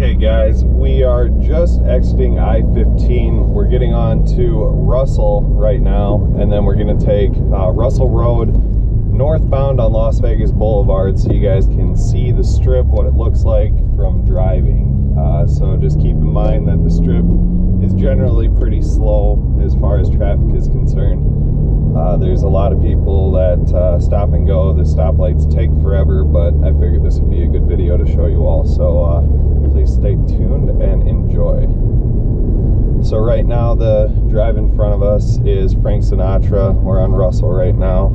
Okay guys, we are just exiting I-15. We're getting on to Russell right now, and then we're going to take Russell Road northbound on Las Vegas Boulevard so you guys can see the strip, what it looks like from driving. So just keep in mind that the strip is generally pretty slow as far as traffic is concerned. There's a lot of people that stop and go. The stoplights take forever, but I figured this would be a good video to show you all. So please stay tuned and enjoy. So right now the drive in front of us is Frank Sinatra. We're on Russell right now.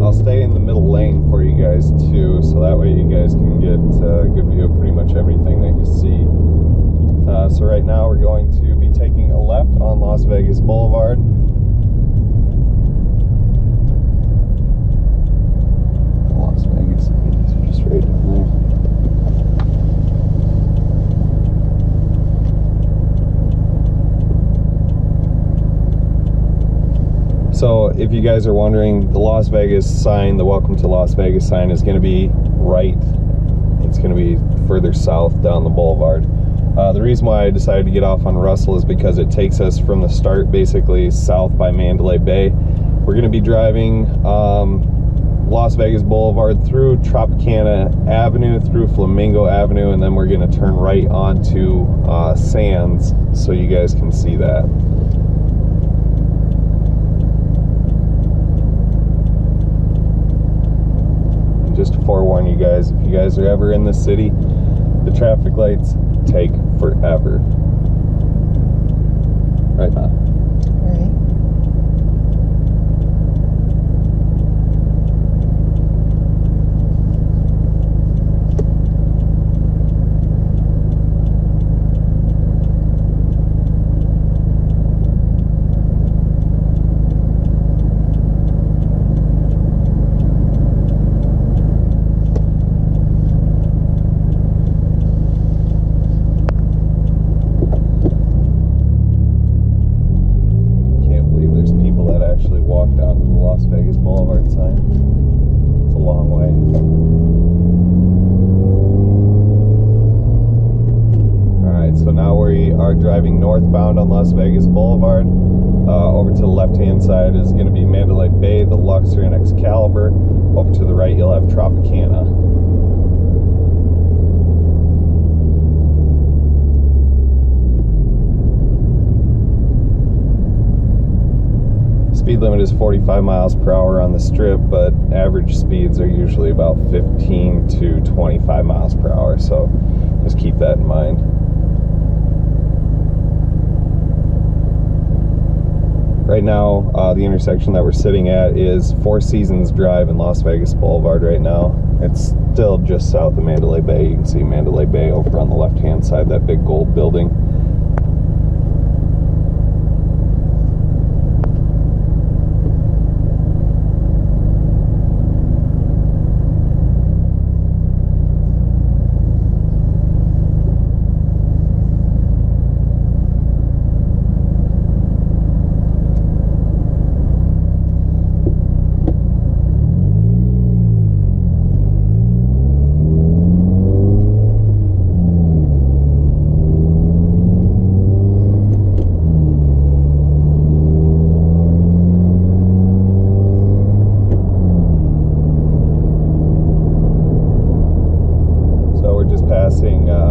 I'll stay in the middle lane for you guys too, so that way you guys can get a good view of pretty much everything that you see. So right now we're going to be taking a left on Las Vegas Boulevard. Las Vegas is just right down there. So if you guys are wondering, the Las Vegas sign, the Welcome to Las Vegas sign, is going to be right. It's going to be further south down the boulevard. The reason why I decided to get off on Russell is because it takes us from the start basically south by Mandalay Bay. We're going to be driving Las Vegas Boulevard through Tropicana Avenue, through Flamingo Avenue, and then we're going to turn right onto Sands so you guys can see that. And just to forewarn you guys, if you guys are ever in the city, the traffic lights take forever. Right, Matt? Right. Driving northbound on Las Vegas Boulevard. Over to the left-hand side is going to be Mandalay Bay, the Luxor, and Excalibur. Over to the right, you'll have Tropicana. Speed limit is 45 miles per hour on the strip, but average speeds are usually about 15 to 25 miles per hour, so just keep that in mind. Right now, the intersection that we're sitting at is Four Seasons Drive in Las Vegas Boulevard right now. It's still just south of Mandalay Bay. You can see Mandalay Bay over on the left-hand side, that big gold building.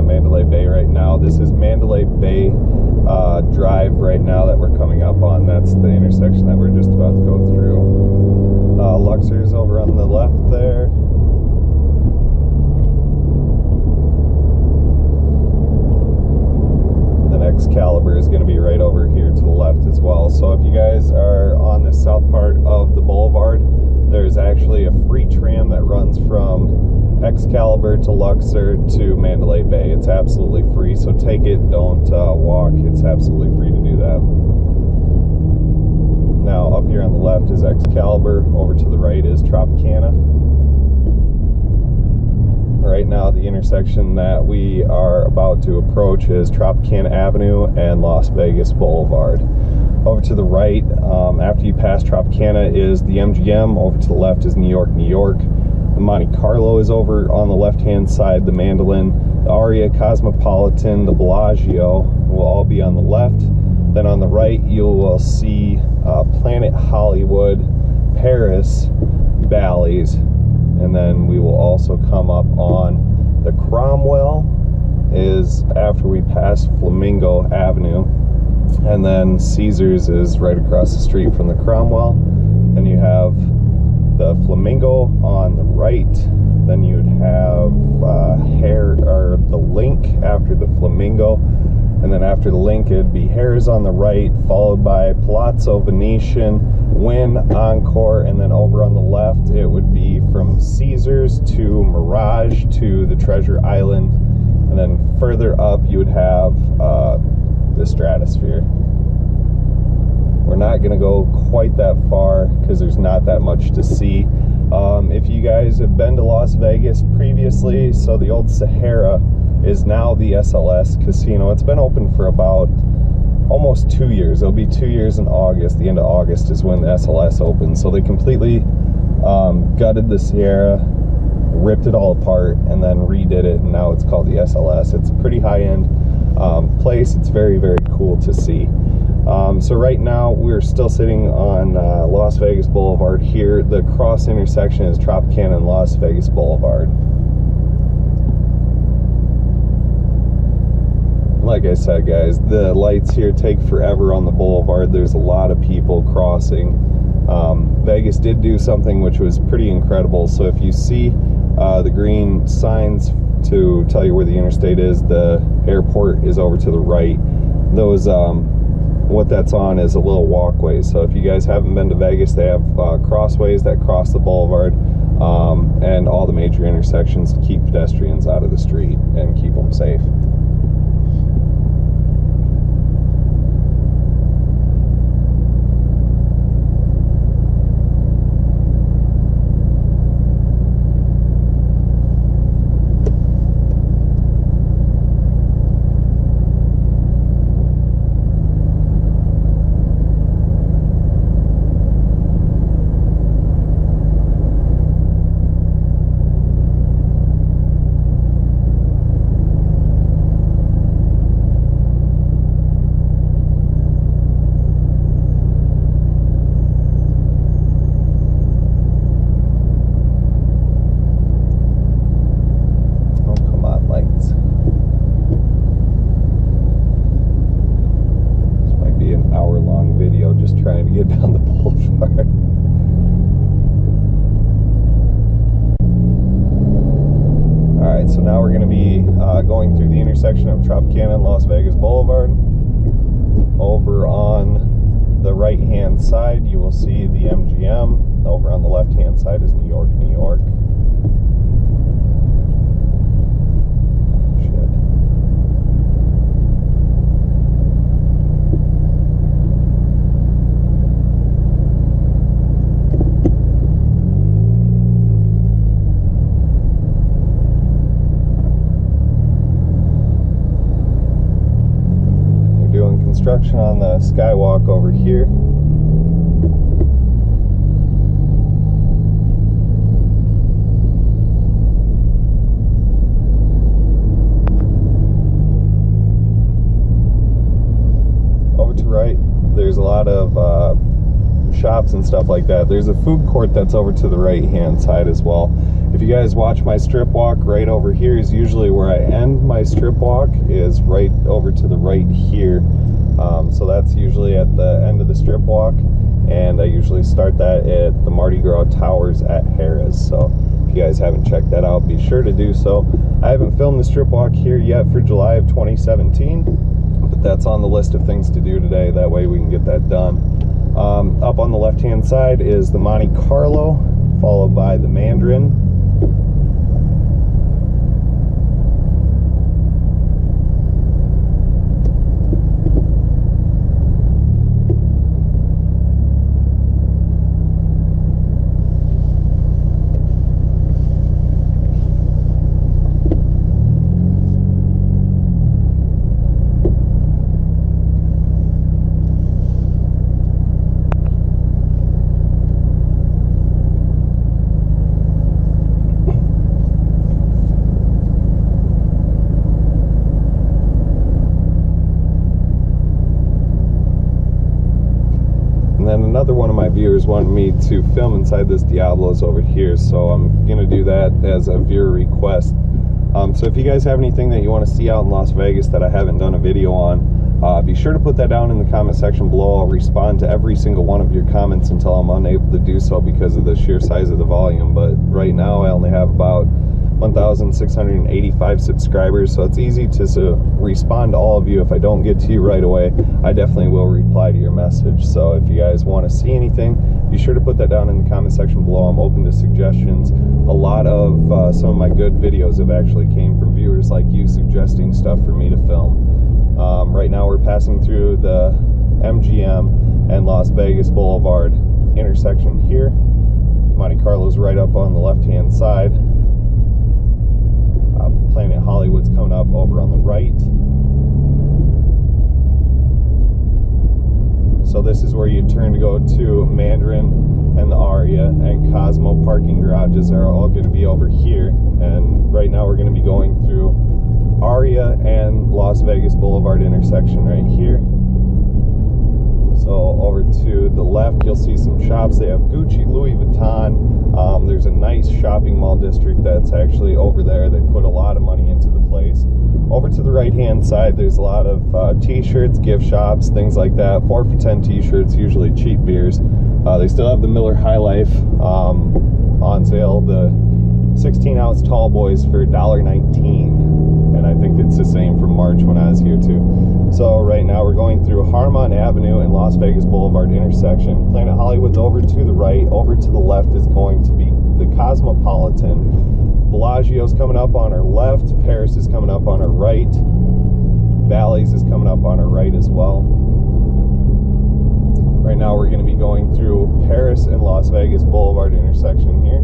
Mandalay Bay right now. This is Mandalay Bay Drive right now that we're coming up on. That's the intersection that we're just about to go through. Luxor's over on the left there. Then Excalibur is going to be right over here to the left as well. So if you guys are on the south part of the boulevard, there's actually a free tram that runs from Excalibur to Luxor to Mandalay Bay. It's absolutely free, so take it, don't walk. It's absolutely free to do that. Now up here on the left is Excalibur, over to the right is Tropicana. Right now the intersection that we are about to approach is Tropicana Avenue and Las Vegas Boulevard. Over to the right, after you pass Tropicana, is the MGM. Over to the left is New York, New York. The Monte Carlo is over on the left-hand side. The Mandolin, the Aria, Cosmopolitan, the Bellagio will all be on the left. Then on the right, you will see Planet Hollywood, Paris, Bally's, and then we will also come up on the Cromwell is after we pass Flamingo Avenue, and then Caesars is right across the street from the Cromwell. Then you have the Flamingo on the right. Then you'd have the Link after the Flamingo, and then after the Link it'd be Harrah's on the right, followed by Palazzo Venetian, Wynn, Encore, and then over on the left it would be from Caesars to Mirage to the Treasure Island, and then further up you would have the Stratosphere. We're not going to go quite that far because there's not that much to see. If you guys have been to Las Vegas previously, so the old Sahara is now the SLS Casino. It's been open for about almost 2 years. It'll be 2 years in August. The end of August is when the SLS opens. So they completely gutted the Sahara, ripped it all apart, and then redid it, and now it's called the SLS. It's a pretty high-end place. It's very, very cool to see. So right now we're still sitting on Las Vegas Boulevard here. The cross intersection is Tropicana and Las Vegas Boulevard. Like I said, guys, the lights here take forever on the boulevard. There's a lot of people crossing. Vegas did do something which was pretty incredible. So if you see the green signs to tell you where the interstate is, the airport is over to the right. Those what that's on is a little walkway. So if you guys haven't been to Vegas, they have crossways that cross the boulevard and all the major intersections to keep pedestrians out of the street and keep them safe. Trying to get down the boulevard. Alright, so now we're going to be going through the intersection of Tropicana and Las Vegas Boulevard. Over on the right hand side you will see the MGM. Over on the left hand side is New York, New York. Construction on the skywalk over here. Over to right, there's a lot of shops and stuff like that. There's a food court that's over to the right hand side as well. If you guys watch my strip walk, right over here is usually where I end my strip walk, is right over to the right here. So that's usually at the end of the strip walk, and I usually start that at the Mardi Gras Towers at Harrah's. So if you guys haven't checked that out, be sure to do so. I haven't filmed the strip walk here yet for July of 2017, but that's on the list of things to do today. That way we can get that done. Up on the left hand side is the Monte Carlo, followed by the Mandarin. another one of my viewers wanted me to film inside this Diablo's over here, so I'm gonna do that as a viewer request. So if you guys have anything that you want to see out in Las Vegas that I haven't done a video on, be sure to put that down in the comment section below. I'll respond to every single one of your comments until I'm unable to do so because of the sheer size of the volume. But right now I only have about 1,685 subscribers, so it's easy to respond to all of you. If I don't get to you right away, I definitely will reply to your message. So if you guys want to see anything, be sure to put that down in the comment section below. I'm open to suggestions. A lot of some of my good videos have actually came from viewers like you suggesting stuff for me to film. Right now we're passing through the MGM and Las Vegas Boulevard intersection here. Monte Carlo's right up on the left-hand side. Planet Hollywood's coming up over on the right. So this is where you turn to go to Mandarin and the Aria, and Cosmo parking garages are all going to be over here. And right now we're going to be going through Aria and Las Vegas Boulevard intersection right here. So over to the left you'll see some shops. They have Gucci, Louis Vuitton. There's a nice shopping mall district that's actually over there. They put a lot of money into the place. Over to the right hand side there's a lot of t-shirts, gift shops, things like that. 4 for $10 t-shirts, usually cheap beers. They still have the Miller High Life on sale. The 16-ounce tall boys for $1.19, and I think it's the same from March when I was here too. So right now we're going through Harmon Avenue and Las Vegas Boulevard intersection. Planet Hollywood's over to the right. Over to the left is going to be the Cosmopolitan. Bellagio's coming up on our left. Paris is coming up on our right. Bally's is coming up on our right as well. Right now we're going to be going through Paris and Las Vegas Boulevard intersection here.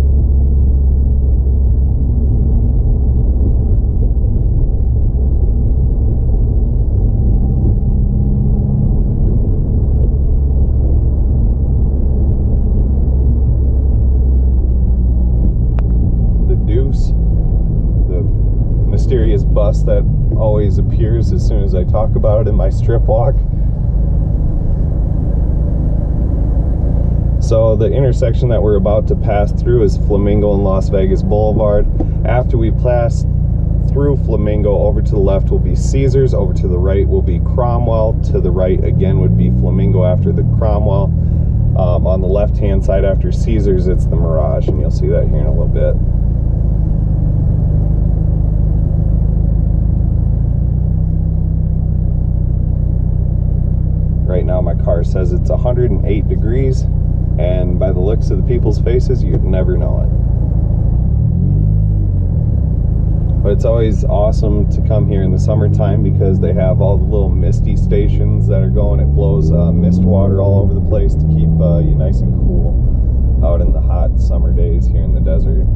Mysterious bus that always appears as soon as I talk about it in my strip walk. So the intersection that we're about to pass through is Flamingo and Las Vegas Boulevard. After we pass through Flamingo, over to the left will be Caesars, over to the right will be Cromwell, to the right again would be Flamingo after the Cromwell. On the left hand side after Caesars it's the Mirage, and you'll see that here in a little bit. Right now my car says it's 108 degrees, and by the looks of the people's faces you'd never know it. But it's always awesome to come here in the summertime because they have all the little misty stations that are going. It blows mist water all over the place to keep you nice and cool out in the hot summer days here in the desert.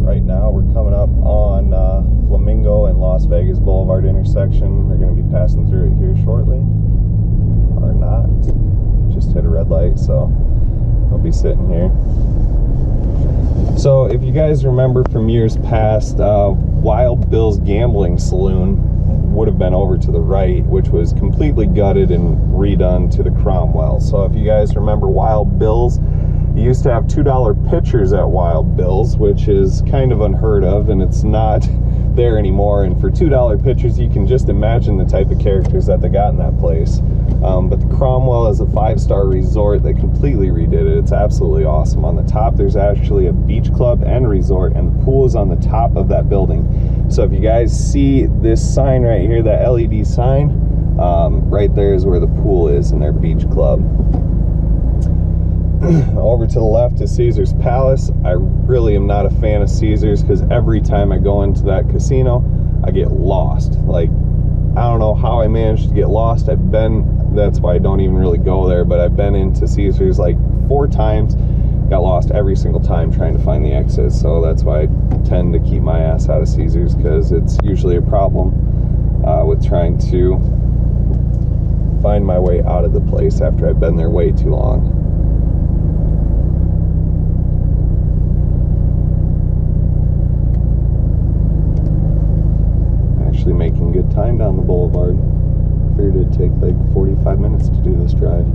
Right now we're coming up on Flamingo and Las Vegas Boulevard intersection. We're going to be passing through it here shortly, or not. Just hit a red light, so I'll be sitting here. So if you guys remember from years past, Wild Bill's Gambling Saloon would have been over to the right, which was completely gutted and redone to the Cromwell. So if you guys remember Wild Bill's, you used to have $2 pitchers at Wild Bill's, which is kind of unheard of, and it's not there anymore. And for $2 pitchers, you can just imagine the type of characters that they got in that place. But the Cromwell is a 5-star resort. They completely redid it. It's absolutely awesome. On the top, there's actually a beach club and resort, and the pool is on the top of that building. So if you guys see this sign right here, that LED sign, right there is where the pool is in their beach club. Over to the left is Caesars Palace. I really am not a fan of Caesars because every time I go into that casino, I get lost. Like, I don't know how I managed to get lost. That's why I don't even really go there, but I've been into Caesars like 4 times, got lost every single time trying to find the exit. So that's why I tend to keep my ass out of Caesars, because it's usually a problem with trying to find my way out of the place after I've been there way too long. Making good time down the boulevard. figured it'd take like 45 minutes to do this drive.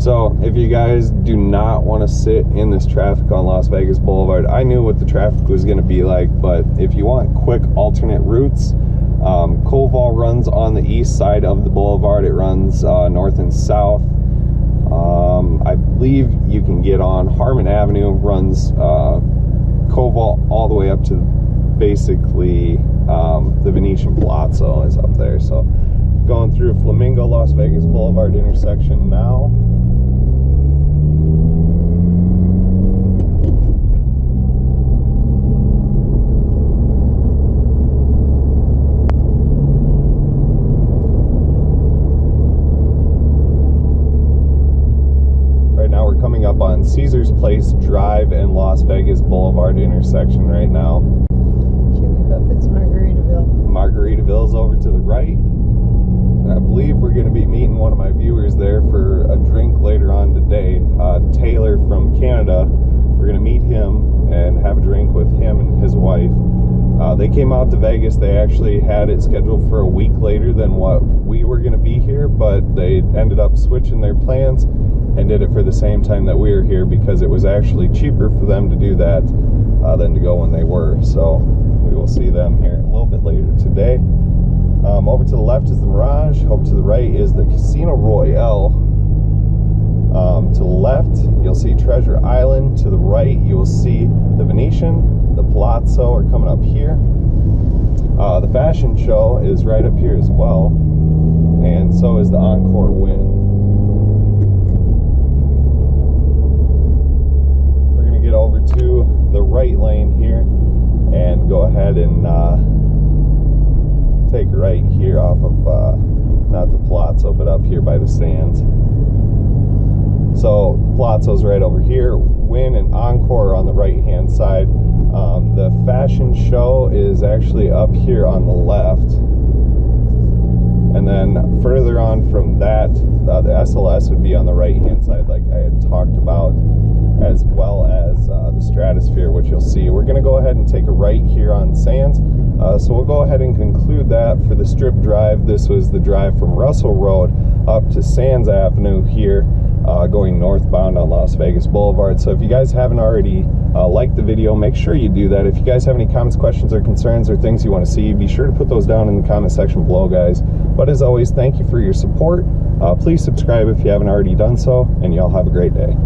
So if you guys do not want to sit in this traffic on Las Vegas Boulevard, I knew what the traffic was going to be like, but if you want quick alternate routes, Koval runs on the east side of the boulevard. It runs north and south. I believe you can get on Harmon Avenue, runs Koval all the way up to basically the Venetian Palazzo is up there. So going through Flamingo Las Vegas Boulevard intersection now. Coming up on Caesars Place Drive and Las Vegas Boulevard intersection right now. Jimmy Buffett's Margaritaville. Margaritaville's over to the right. And I believe we're going to be meeting one of my viewers there for a drink later on today. Taylor from Canada. We're going to meet him and have a drink with him and his wife. They came out to Vegas. They actually had it scheduled for a week later than what we were going to be here, but they ended up switching their plans and did it for the same time that we were here because it was actually cheaper for them to do that than to go when they were. So we will see them here a little bit later today. Over to the left is the Mirage. Over to the right is the Casino Royale. To the left, you'll see Treasure Island. To the right, you will see the Venetian. The Palazzo are coming up here. The fashion show is right up here as well. And so is the Encore Win. Get over to the right lane here and go ahead and take a right here off of not the Palazzo, but up here by the Sands. So Palazzo's right over here. Win and Encore are on the right hand side. The fashion show is actually up here on the left, and then further on from that, the SLS would be on the right hand side, like I had talked about, as well as the Stratosphere, which you'll see. We're going to go ahead and take a right here on Sands. So we'll go ahead and conclude that for the strip drive. This was the drive from Russell Road up to Sands Avenue here, going northbound on Las Vegas Boulevard. So if you guys haven't already liked the video, make sure you do that. If you guys have any comments, questions, or concerns, or things you want to see, be sure to put those down in the comment section below, guys. But as always, thank you for your support. Please subscribe if you haven't already done so, and y'all have a great day.